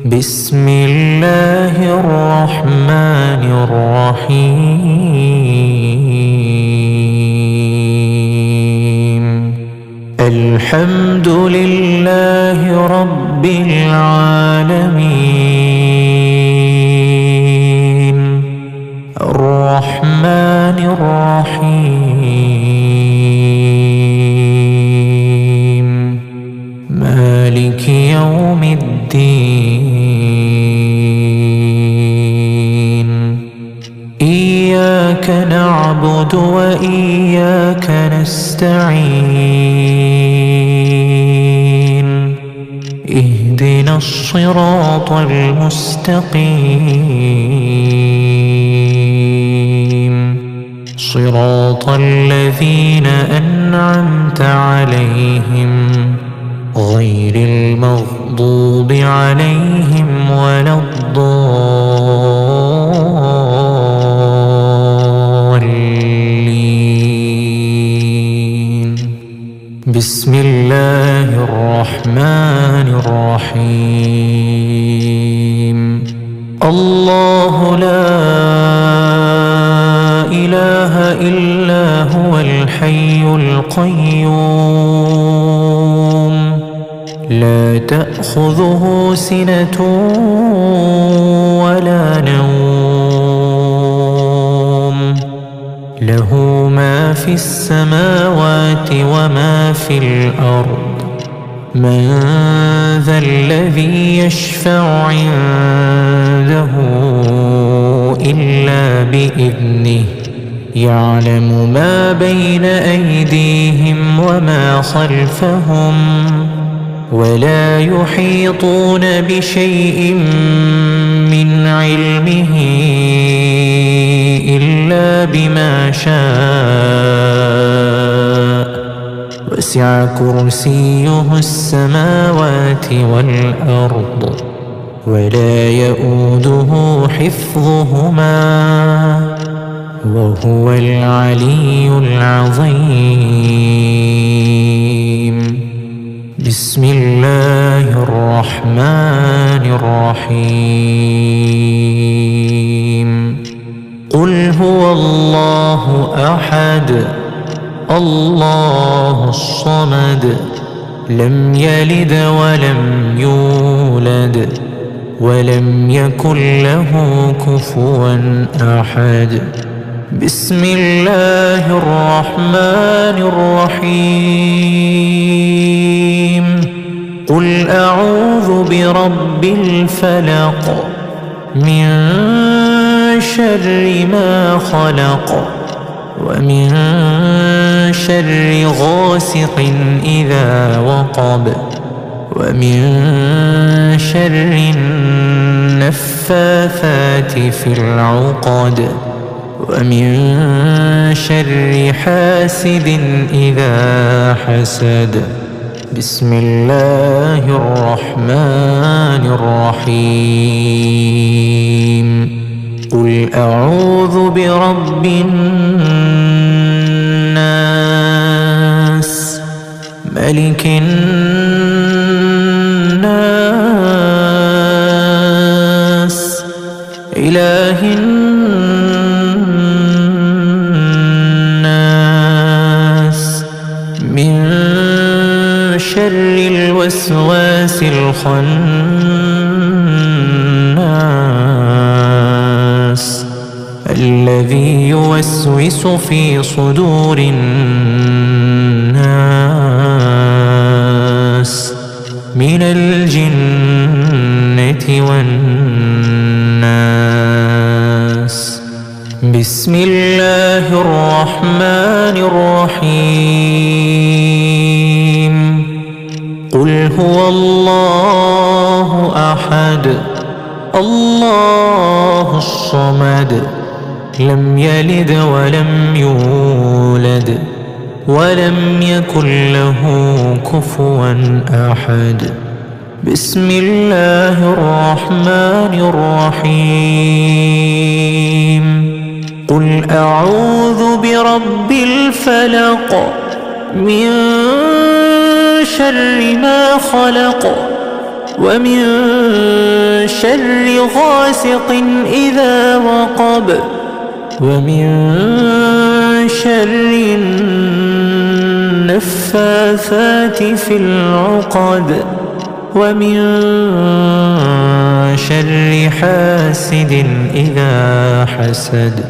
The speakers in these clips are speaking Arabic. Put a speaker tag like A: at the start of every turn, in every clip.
A: بسم الله الرحمن الرحيم. الحمد لله رب العالمين الرحمن الرحيم مالك يوم الدين. إياك نعبد وإياك نستعين. اهدنا الصراط المستقيم صراط الذين أنعمت عليهم غير المغضوب عليهم ولا الضالين. بسم الله الرحمن الرحيم. الله لا إله إلا هو الحي القيوم لا تأخذه سنة ولا نوم له ما في السماوات وما في الأرض. من ذا الذي يشفع عنده إلا بإذنه. يعلم ما بين أيديهم وما خلفهم ولا يحيطون بشيء من علمه إلا بما شاء. وسع كرسيه السماوات والأرض ولا يؤوده حفظهما وهو العلي العظيم. بسم الله الرحمن الرحيم. قل هو الله أحد الله الصمد لم يلد ولم يولد ولم يكن له كفوا أحد. بسم الله الرحمن الرحيم. قل أعوذ برب الفلق من شر ما خلق ومن شر غاسق إذا وقب ومن شر النفاثات في العقد ومن شر حاسد إذا حسد. بسم الله الرحمن الرحيم. قل أعوذ برب الناس ملك الناس إله الناس من شر الوسواس الخناس الذي يوسوس في صدور الناس من الجنة والناس. بسم الله الرحمن الرحيم. قل هو الله أحد الله الصمد لم يلد ولم يولد ولم يكن له كفوا أحد. بسم الله الرحمن الرحيم. قل أعوذ برب الفلق من شر ما خلق ومن شر غاسق إذا وقب ومن شر النفاثات في العقد ومن شر حاسد إذا حسد.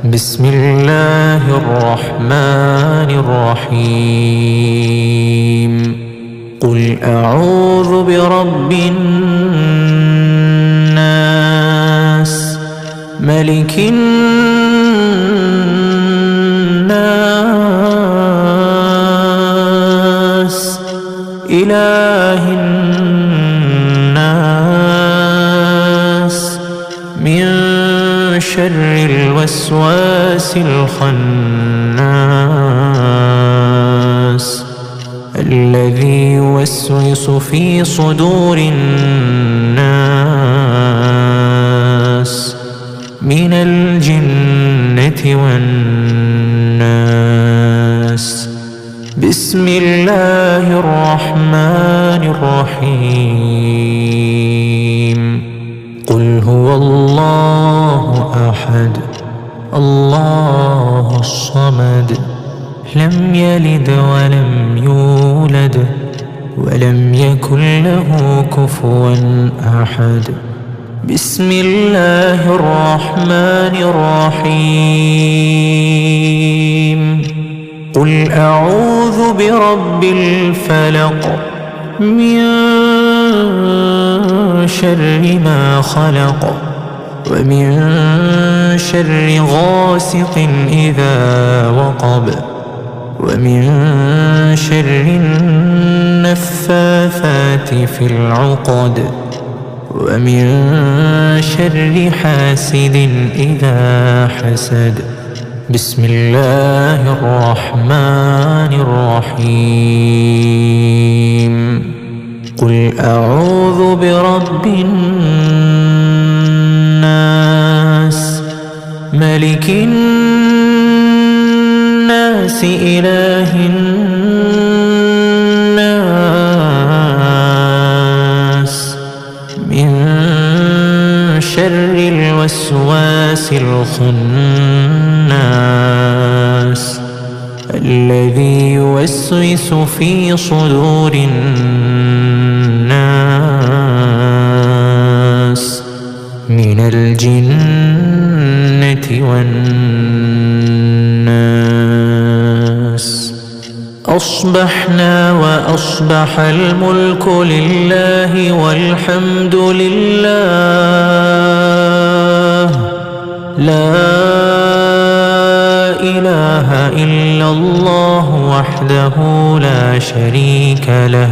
A: بسم الله الرحمن الرحيم. قل أعوذ برب الناس ملك الناس إله الناس من شر الوسواس الخناس الذي يوسوس في صدور الناس من الجنة والناس. بسم الله الرحمن الرحيم. قل هو الله أحد الله الصمد لم يلد ولم يولد ولم يكن له كفوا أحد. بسم الله الرحمن الرحيم. قل أعوذ برب الفلق من شر ما خلق ومن شر غاسق إذا وقب ومن شر النفاثات في العقد ومن شر حاسد إذا حسد. بسم الله الرحمن الرحيم. قل أعوذ برب الناس ملك الناس إله الناس من شر الوسواس الخناس الذي يوسوس في صدور الناس من الجنة والناس. أصبحنا وأصبح الملك لله والحمد لله لا إله إلا الله وحده لا شريك له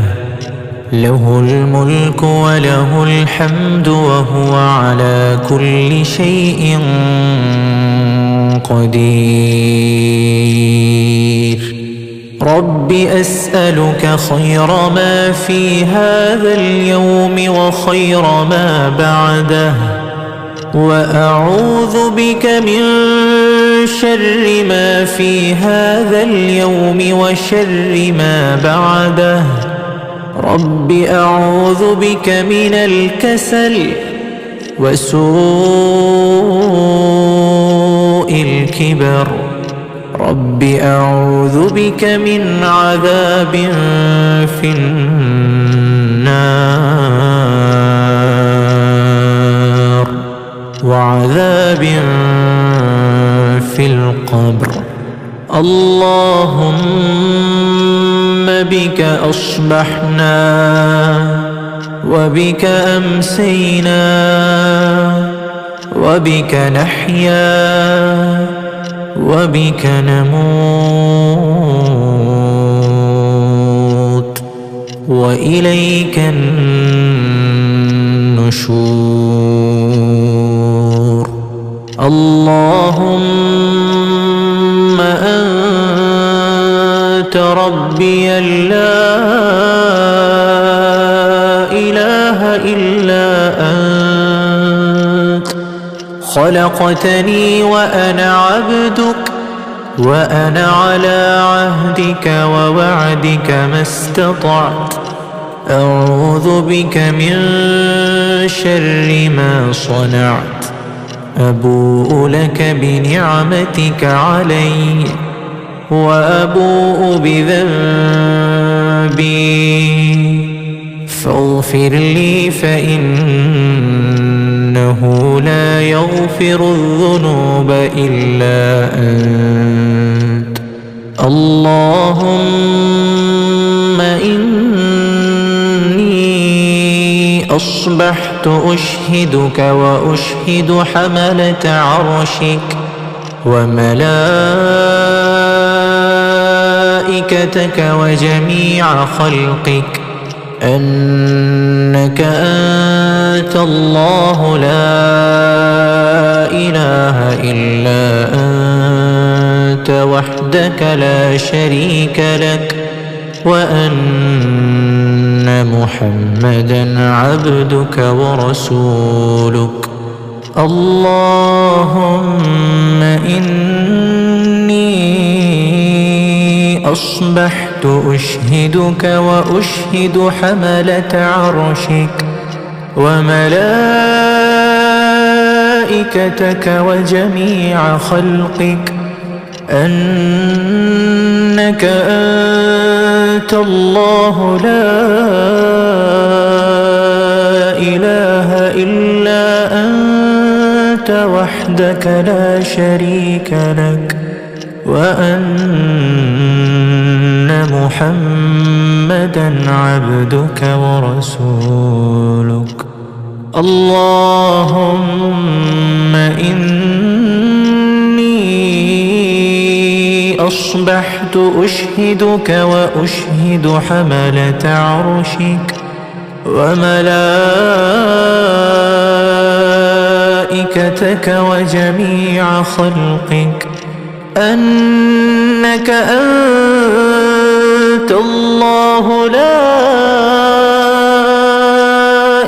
A: له الملك وله الحمد وهو على كل شيء قدير. رب أسألك خير ما في هذا اليوم وخير ما بعده وأعوذ بك من شر ما في هذا اليوم وشر ما بعده. رب أعوذ بك من الكسل وسوء الكبر. رب أعوذ بك من عذاب في النار وعذاب في القبر. اللهم بك أصبحنا وبك أمسينا وبك نحيا وبك نموت وإليك النشور. اللهم أنت ربي لا إله إلا أنت خلقتني وأنا عبدك وأنا على عهدك ووعدك ما استطعت أعوذ بك من شر ما صنعت أبوء لك بنعمتك علي وأبوء بذنبي فاغفر لي فإنه لا يغفر الذنوب إلا أنت. اللهم إني أصبحت أشهدك وأشهد حملة عرشك وملائكتك وجميع خلقك أنك أنت الله لا إله إلا أنت وحدك لا شريك لك وأن محمدًا عبدك ورسولك. اللهم إني أصبحت أشهدك وأشهد حملة عرشك وملائكتك وجميع خلقك أنك أنت الله لا إله إلا أنت وحدك لا شريك لك وأن محمدًا عبدك ورسولك. اللهم إني أصبحت أشهدك وأشهد حملة عرشك وملائكتك وجميع خلقك أنك أنت الله لا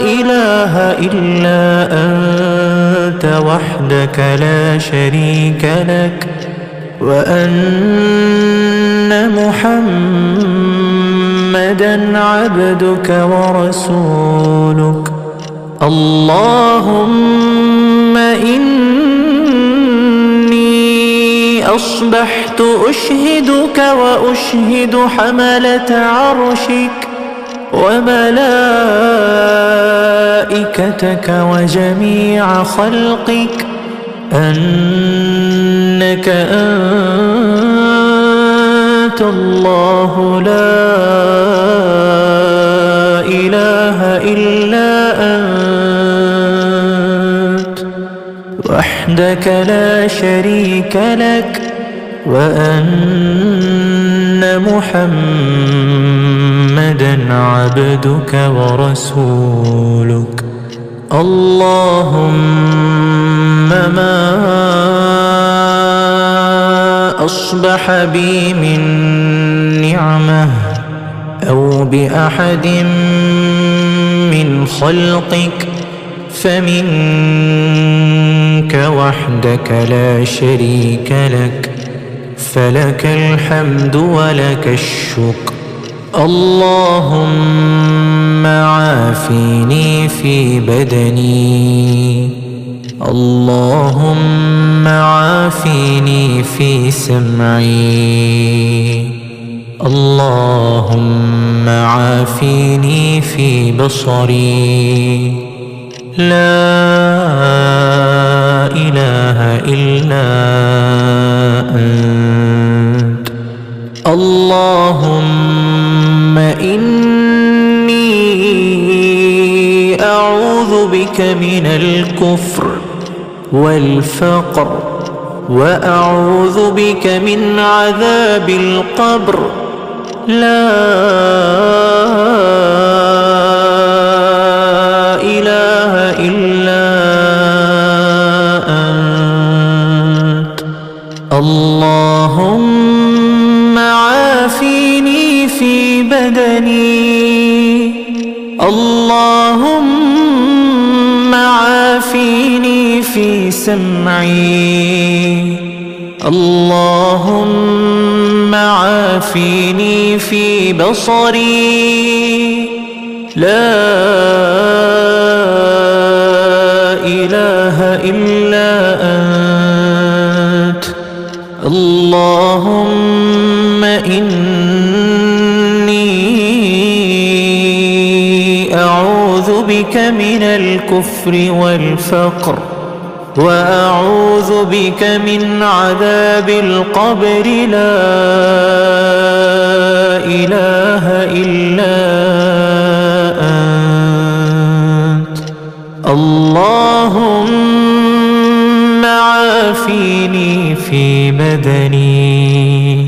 A: إله إلا أنت وحدك لا شريك لك وأن محمدًا عبدك ورسولك. اللهم إني أصبحت أشهدك وأشهد حملة عرشك وملائكتك وجميع خلقك أنك أنت الله لا إله إلا أنت وحدك لا شريك لك وأن محمدًا عبدك ورسولك. اللهم ما أصبح بي من نعمة أو بأحد من خلقك فمنك وحدك لا شريك لك فلك الحمد ولك الشكر. اللهم عافني في بدني اللهم عافني في سمعي اللهم عافني في بصري لا إله إلا أنت. اللهم إني أعوذ بك من الكفر والفقر وأعوذ بك من عذاب القبر لا إله إلا أنت. اللهم عافني في بدني اللهم عافني في سمعي اللهم عافني في بصري لا إله إلا أنت. اللهم إني أعوذ بك من الكفر والفقر، وأعوذ بك من عذاب القبر. لا إله إلا أنت. اللهم عافيني في بدني،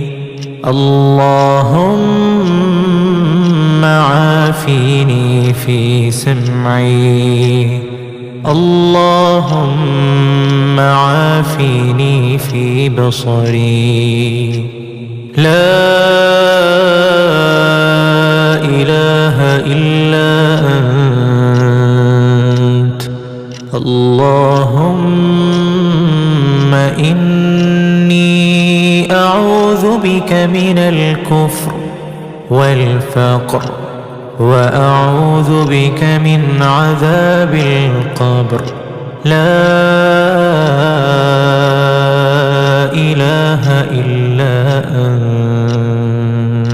A: اللهم عافيني في سمعي، اللهم عافيني في بصري. لا إله إلا أنت. اللهم إني أعوذ بك من الكفر والفقر، وأعوذ بك من عذاب القبر. لا إله إلا أنت.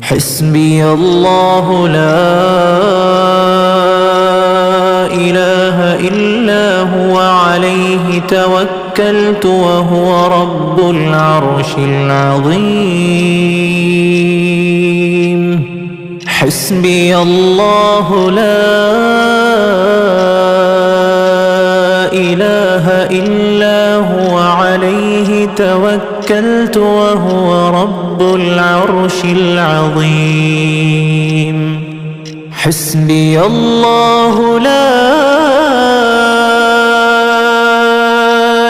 A: حسبي الله لا إله إلا هو، عليه توكلت وهو رب العرش العظيم. حسبي الله لا إله إلا هو، عليه توكلت وهو رب العرش العظيم. حسبي الله لا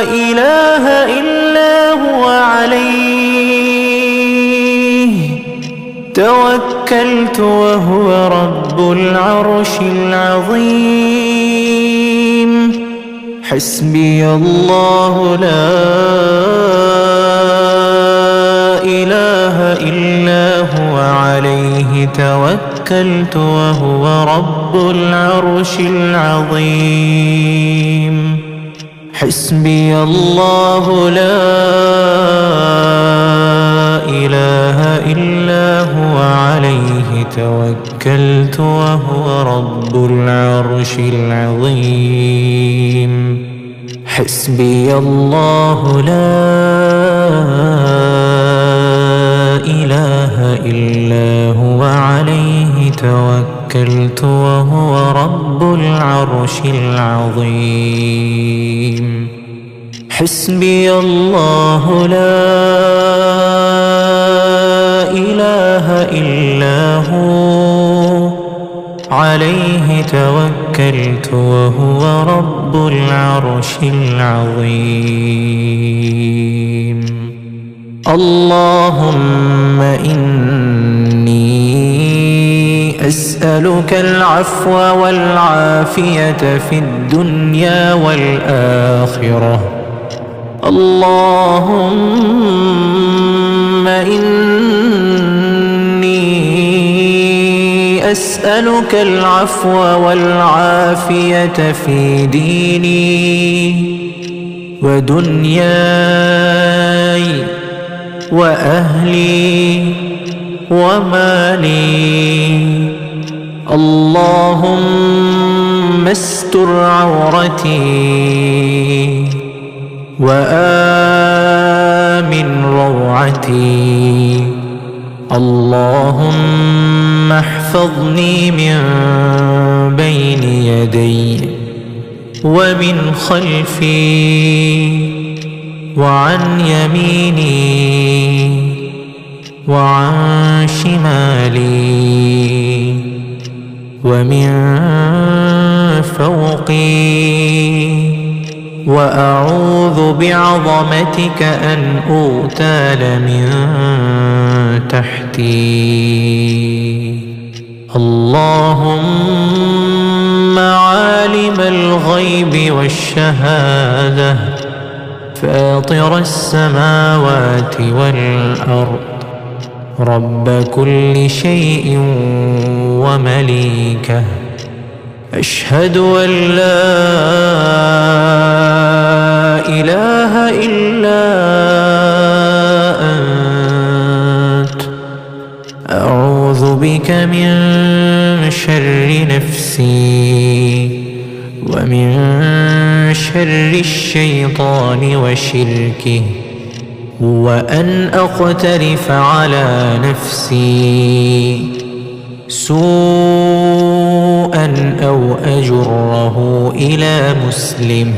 A: إله إلا هو، عليه توكلت وهو رب العرش العظيم. حسبي الله لا إله إلا هو، عليه توكلت وهو رب العرش العظيم. حسبي الله لا إله إلا هو، عليه توكلت وهو رب العرش العظيم. حسبي الله لا إله إلا هو، عليه توكلت وهو رب العرش العظيم. حسبي الله لا إله إلا هو، عليه توكلت وهو رب العرش العظيم. اللهم إني أسألك العفو والعافية في الدنيا والآخرة. اللهم إني أسألك العفو والعافية في ديني ودنياي وأهلي ومالي. اللهم استر عورتي وآمن روعتي. اللهم احفظني من بين يدي ومن خلفي وعن يميني وعن شمالي ومن فوقي، وأعوذ بعظمتك أن أغتال من تحتي. اللهم عالم الغيب والشهادة، فاطر السماوات والأرض، رب كل شيء ومليكه. أشهد أن لا إله إلا أنت. أعوذ بك من شر نفسي ومن شر الشيطان وشركه، وأن أقترف على نفسي سوءا أو أجره إلى مسلم.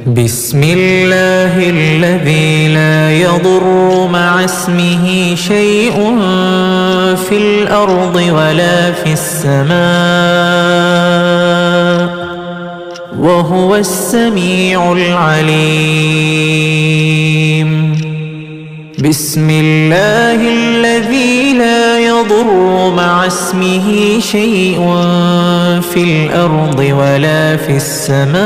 A: بسم الله الذي لا يضر مع اسمه شيء في الأرض ولا في السماء وهو السميع العليم. بسم الله الذي لا يضر مع اسمه شيء في الأرض ولا في السماء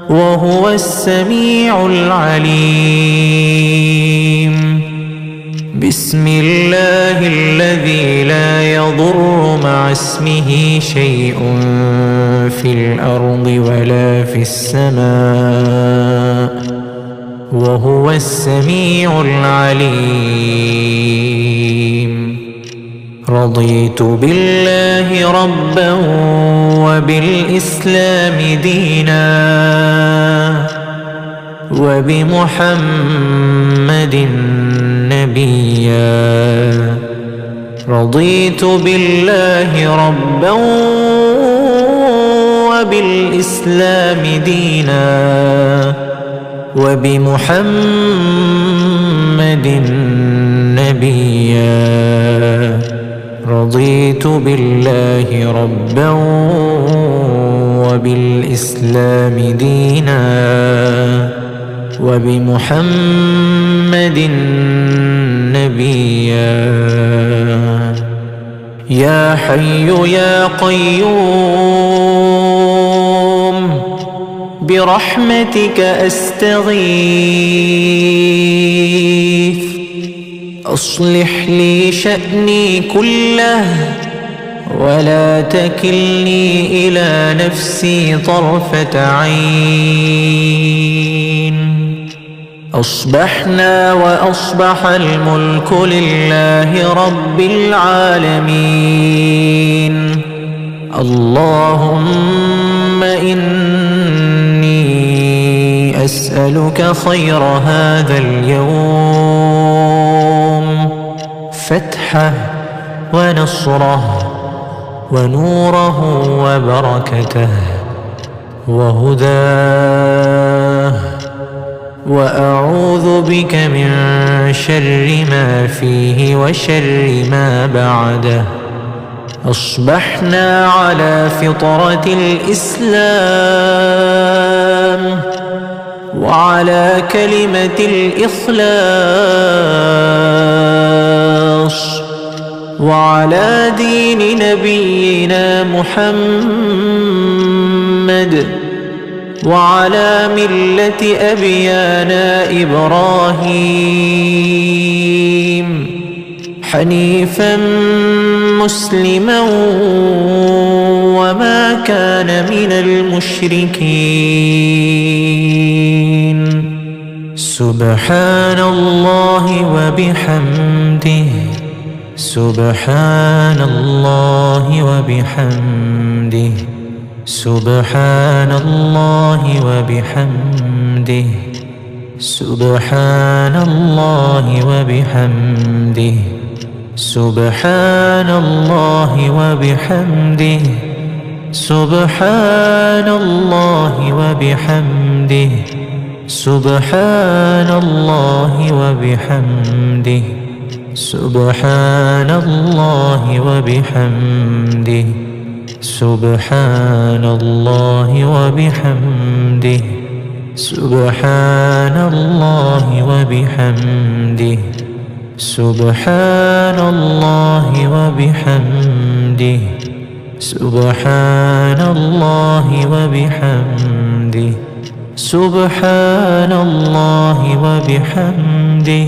A: وهو السميع العليم. بسم الله الذي لا يضر مع اسمه شيء في الأرض ولا في السماء وهو السميع العليم. رضيت بالله ربا وبالإسلام دينا وبمحمد نبيا. رضيت بالله ربا وبالإسلام دينا وبمحمد نبيا. رضيت بالله ربا وبالإسلام دينا وبمحمد نبيا. يا حي يا قيوم برحمتك أستغيث. أصلح لي شأني كله ولا تكلني إلى نفسي طرفة عين. أصبحنا وأصبح الملك لله رب العالمين. اللهم إني أسألك خير هذا اليوم، فتحه ونصره ونوره وبركته وهداه، وأعوذ بك من شر ما فيه وشر ما بعده. أصبحنا على فطرة الإسلام وعلى كلمة الإخلاص وعلى دين نبينا محمد وعلى ملة أبينا إبراهيم حنيفا مسلما وما كان من المشركين. سبحان الله وبحمده، سبحان الله وبحمده، سبحان الله وبحمده، سبحان الله وبحمده، سبحان الله وبحمده، سبحان الله وبحمده، سبحان الله وبحمده، سبحان الله وبحمده، سبحان الله وبحمده، سبحان الله وبحمده، سبحان الله وبحمده، سبحان الله وبحمده، سبحان الله وبحمده،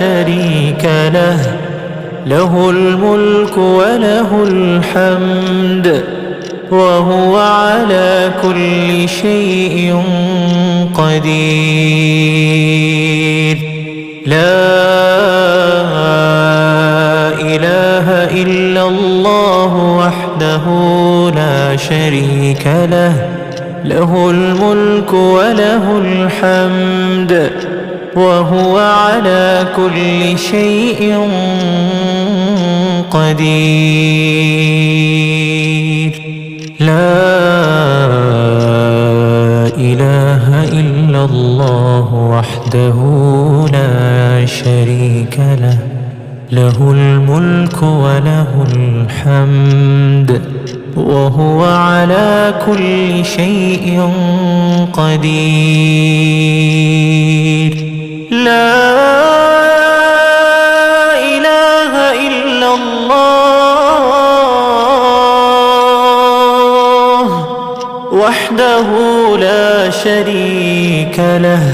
A: شريك له، له الملك وله الحمد وهو على كل شيء قدير. لا إله إلا الله وحده لا شريك له، له الملك وله الحمد وهو على كل شيء قدير. لا إله إلا الله وحده لا شريك له، له الملك وله الحمد وهو على كل شيء قدير. لا إله إلا الله وحده لا شريك له،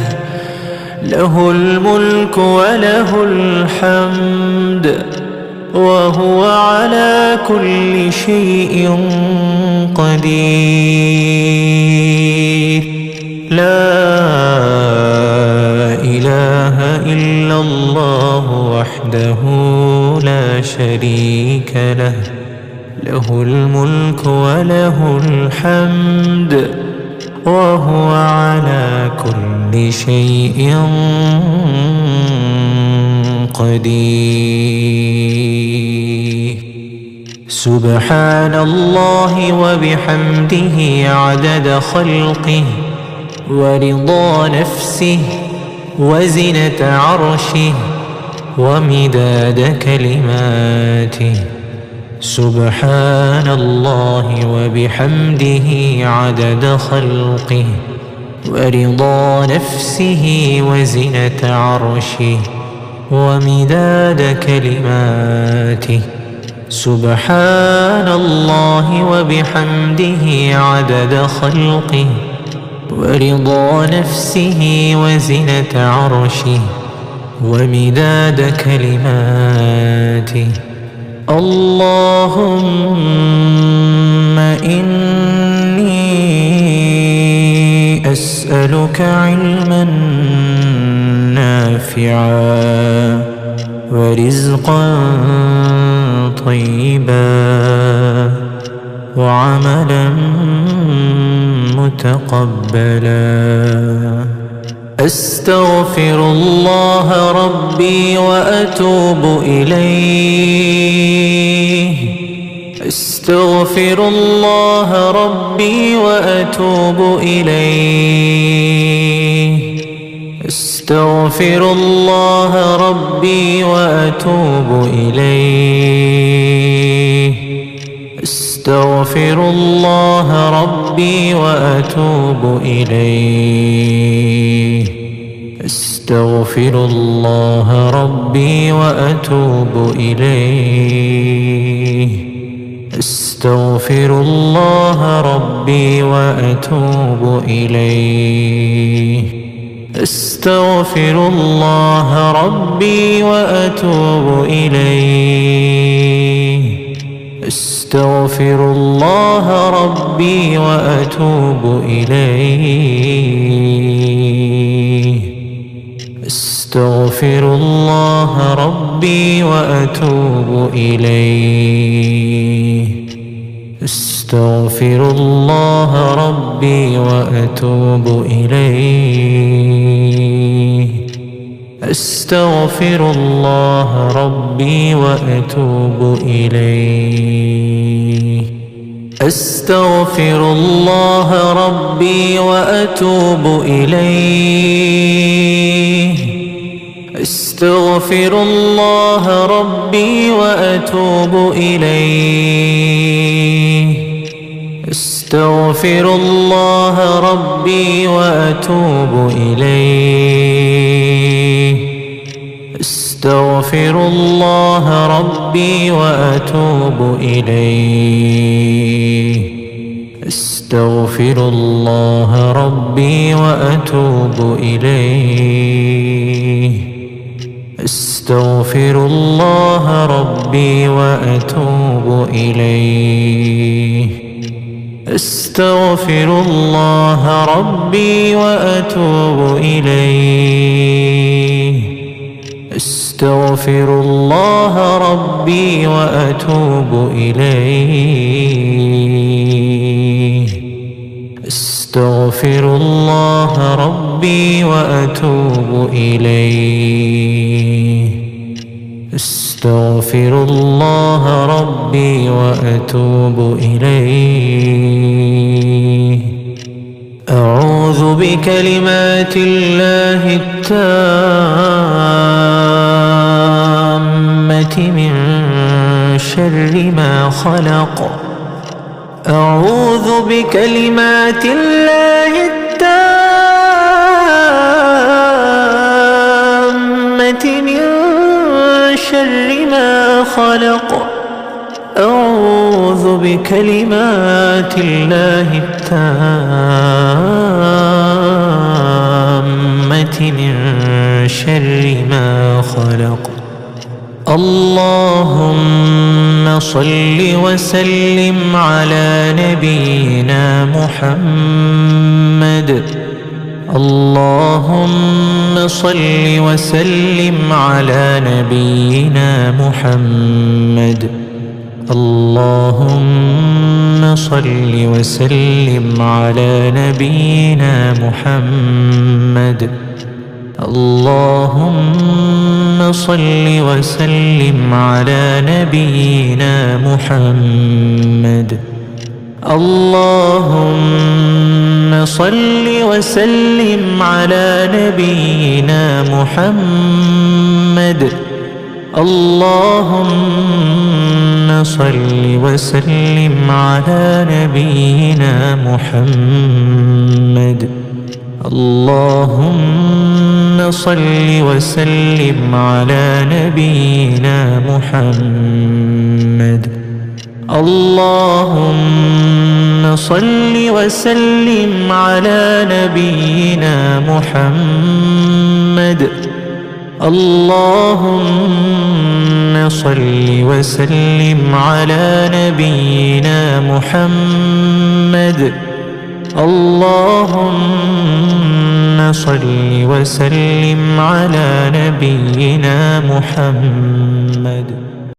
A: له الملك وله الحمد وهو على كل شيء قدير. لا إله إلا الله وحده لا شريك له، له الملك وله الحمد وهو على كل شيء قدير. سبحان الله وبحمده عدد خلقه ورضا نفسه وزنة عرشه ومداد كلماته. سبحان الله وبحمده عدد خلقه ورضا نفسه وزنة عرشه ومداد كلماته. سبحان الله وبحمده عدد خلقه ورضا نفسه وزنة عرشه ومداد كلماته. اللهم إني أسألك علما نافعا ورزقا طيبا وعملا متقبلا. أستغفر الله ربي وأتوب إليه. أستغفر الله ربي وأتوب إليه. أستغفر الله ربي وأتوب إليه. أستغفر الله ربي وأتوب إليه. أستغفر الله ربي وأتوب إليه. أستغفر الله ربي وأتوب إليه. أستغفر الله ربي وأتوب إليه. أستغفر الله ربي وأتوب إليه. أستغفر الله ربي وأتوب إليه. أستغفر الله ربي وأتوب إليه. أستغفر الله ربي وأتوب إليه. أستغفر الله ربي وأتوب إليه. أستغفر الله ربي وأتوب إليه. أستغفر الله ربي وأتوب إليه. أستغفر الله ربي وأتوب إليه. أستغفر الله ربي وأتوب إليه. أستغفر الله ربي وأتوب إليه. أستغفر الله ربي وأتوب إليه. أستغفر الله ربي وأتوب إليه. أستغفر الله ربي وأتوب إليه. أستغفر الله ربي وأتوب إليه. أعوذ بكلمات الله التامة من شر ما خلق. أعوذ بكلمات الله التامة من شر ما خلق. أعوذ بكلمات الله التامة من شر ما خلق. اللهم صل وسلم على نبينا محمد. اللهم صل وسلم على نبينا محمد. اللهم صل وسلم على نبينا محمد. اللهم صل وسلم على نبينا محمد. اللهم صل وسلم على نبينا محمد. اللهم صل وسلم على نبينا محمد. اللهم صل وسلم على نبينا محمد. اللهم صل وسلم على نبينا محمد. اللهم صل وسلم على نبينا محمد. اللهم صل وسلم على نبينا محمد.